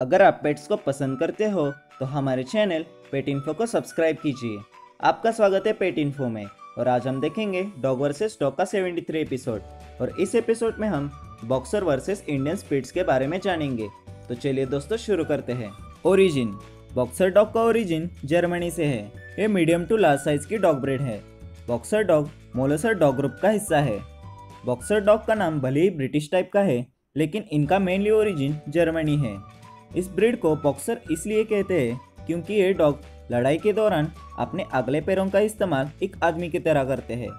अगर आप पेट्स को पसंद करते हो तो हमारे चैनल पेट इन्फो को सब्सक्राइब कीजिए। आपका स्वागत है पेट इन्फो में। और आज हम देखेंगे डॉग वर्सेस डॉग का 73 एपिसोड। और इस एपिसोड में हम बॉक्सर वर्सेस इंडियन स्पिट्स के बारे में जानेंगे। तो चलिए दोस्तों शुरू करते हैं। ओरिजिन। बॉक्सर डॉग का ओरिजिन जर्मनी से है। ये मीडियम टू लार्ज साइज की डॉग ब्रीड है। बॉक्सर डॉग मोलोसर डॉग ग्रुप का हिस्सा है। बॉक्सर डॉग का नाम भले ही ब्रिटिश टाइप का है, लेकिन इनका मेनली ओरिजिन जर्मनी है। इस ब्रीड को बॉक्सर इसलिए कहते हैं क्योंकि ये डॉग लड़ाई के दौरान अपने अगले पैरों का इस्तेमाल एक आदमी की तरह करते हैं।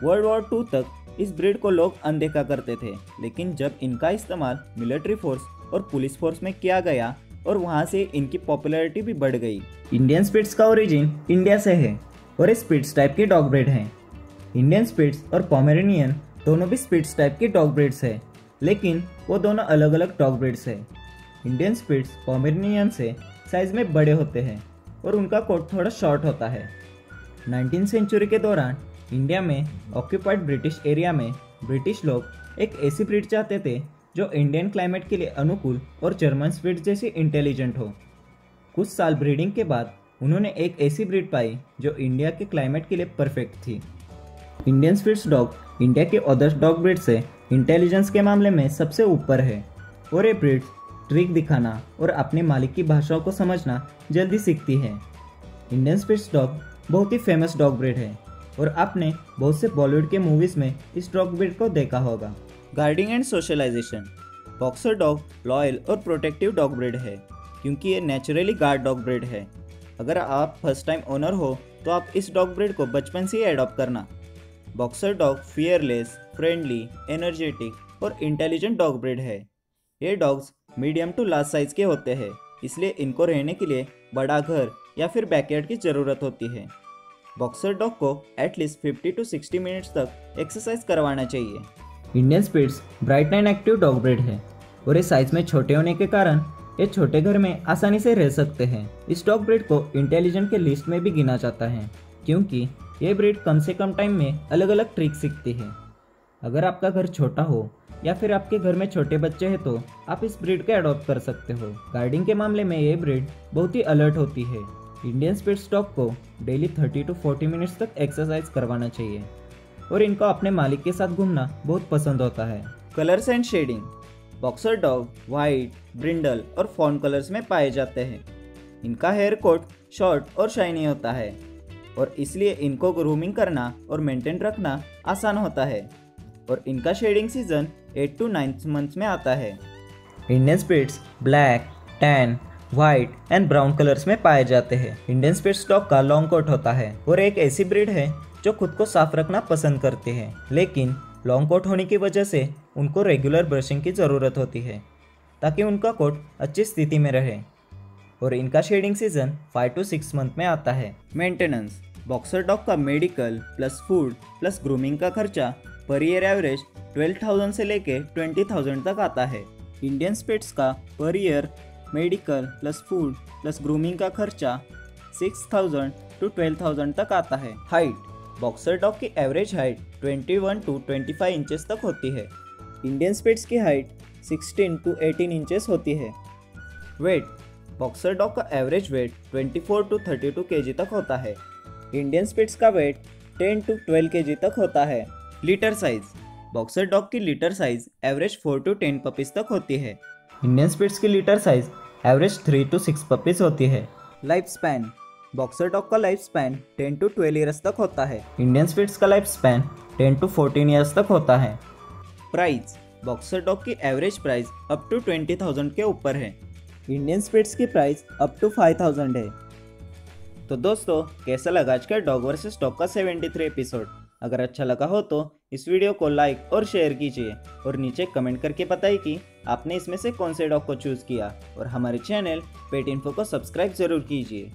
वर्ल्ड वॉर 2 तक इस ब्रीड को लोग अनदेखा करते थे, लेकिन जब इनका इस्तेमाल मिलिट्री फोर्स और पुलिस फोर्स में किया गया और वहाँ से इनकी पॉपुलैरिटी भी बढ़ गई। इंडियन स्पिट्स का ओरिजिन इंडिया से है और ये स्पिट्स टाइप की डॉग ब्रीड हैं। इंडियन स्पिट्स और पोमेरेनियन दोनों भी स्पिट्स टाइप की डॉग ब्रीड्स है, लेकिन वो दोनों अलग अलग डॉग ब्रीड्स है। इंडियन स्पिट्स पोमेरेनियन से साइज में बड़े होते हैं और उनका कोट थोड़ा शॉर्ट होता है। 19वीं सेंचुरी के दौरान इंडिया में ऑक्यूपाइड ब्रिटिश एरिया में ब्रिटिश लोग एक ऐसी ब्रीड चाहते थे जो इंडियन क्लाइमेट के लिए अनुकूल और जर्मन स्पिट्स जैसी इंटेलिजेंट हो। कुछ साल ब्रीडिंग के बाद उन्होंने एक ऐसी ब्रीड पाई जो इंडिया के क्लाइमेट के लिए परफेक्ट थी। इंडियन स्पिट्स डॉग इंडिया के अदर डॉग ब्रीड से इंटेलिजेंस के मामले में सबसे ऊपर है और ये ब्रीड ट्रिक दिखाना और अपने मालिक की भाषाओं को समझना जल्दी सीखती है। इंडियन स्पिट्स डॉग बहुत ही फेमस डॉग ब्रीड है और आपने बहुत से बॉलीवुड के मूवीज में इस डॉग ब्रीड को देखा होगा। Guarding and socialization. Boxer dog loyal और प्रोटेक्टिव डॉग ब्रीड है क्योंकि ये नेचुरली गार्ड डॉग ब्रीड है। अगर आप फर्स्ट टाइम ओनर हो तो आप इस डॉग ब्रीड को बचपन से ही एडॉप्ट करना। Boxer dog fearless, friendly, energetic और इंटेलिजेंट डॉग ब्रीड है। ये dogs medium to large size के होते हैं, इसलिए इनको रहने के लिए बड़ा घर या फिर बैकयार्ड की ज़रूरत होती है। बॉक्सर डॉग को एटलीस्ट 50 to 60 मिनट्स तक एक्सरसाइज करवाना चाहिए। Indian spitz bright and active dog breed है और ये साइज में छोटे होने के कारण ये छोटे घर में आसानी से रह सकते हैं। इस डॉग ब्रीड को इंटेलिजेंट के लिस्ट में भी गिना जाता है क्योंकि ये ब्रीड कम से कम टाइम में अलग अलग ट्रिक सीखती है। अगर आपका घर छोटा हो या फिर आपके घर में छोटे बच्चे हैं तो आप इस ब्रीड को अडॉप्ट कर सकते हो। गार्डिंग के मामले में ये ब्रीड बहुत ही अलर्ट होती है। इंडियन स्पिट्स डॉग को डेली 30 to 40 मिनट्स तक एक्सरसाइज करवाना चाहिए और इनको अपने मालिक के साथ घूमना बहुत पसंद होता है। Colours and shading. Boxer dog white, brindle और फॉन कलर्स में पाए जाते हैं। इनका हेयर कोट शॉर्ट और शाइनी होता है और इसलिए इनको ग्रूमिंग करना और मेंटेन रखना आसान होता है और इनका शेडिंग सीजन 8 to 9 मंथ्स में आता है। Indian spitz black, tan, white and brown colours में पाए जाते हैं। इंडियन स्पिट्स डॉग का लॉन्ग कोट होता है और एक ऐसी ब्रीड है जो खुद को साफ रखना पसंद करती है, लेकिन लॉन्ग कोट होने की वजह से उनको रेगुलर ब्रशिंग की ज़रूरत होती है ताकि उनका कोट अच्छी स्थिति में रहे और इनका शेडिंग सीजन 5 to 6 मंथ में आता है। मेंटेनेंस। बॉक्सर डॉग का medical plus food plus grooming का खर्चा पर ईयर एवरेज 12,000 से लेके 20,000 तक आता है। इंडियन स्पिट्स का per year medical plus food plus grooming का खर्चा 6,000 to 12,000 तक आता है। हाइट। बॉक्सर डॉग की एवरेज हाइट 21 to 25 इंचेस तक होती है। इंडियन स्पिट्स की हाइट 16 to 18 इंचेस होती है। वेट। बॉक्सर डॉग का एवरेज वेट 24 to 32 kg तक होता है। इंडियन स्पिट्स का वेट 10 to 12 kg तक होता है। Litre size. बॉक्सर डॉग की litre size average 4 to 10 puppies तक होती है। इंडियन स्पिट्स की litre size average 3 to 6 puppies होती है। Life span. बॉक्सर डॉग का लाइफ स्पैन 10 to 12 ईयर्स तक होता है। इंडियन स्पिट्स का लाइफ स्पैन 10 to 14 ईयर्स तक होता है। प्राइस। बॉक्सर डॉग की एवरेज प्राइस अप टू 20,000 के ऊपर है। इंडियन स्पिट्स की प्राइस अप टू 5,000 है। तो दोस्तों, कैसा लगा आज का डॉग वर्सेस डॉग का 73 एपिसोड? अगर अच्छा लगा हो तो इस वीडियो को लाइक और शेयर कीजिए और नीचे कमेंट करके बताइए कि आपने इसमें से कौन से डॉग को चूज़ किया और हमारे चैनल पेट इन्फो को सब्सक्राइब जरूर कीजिए।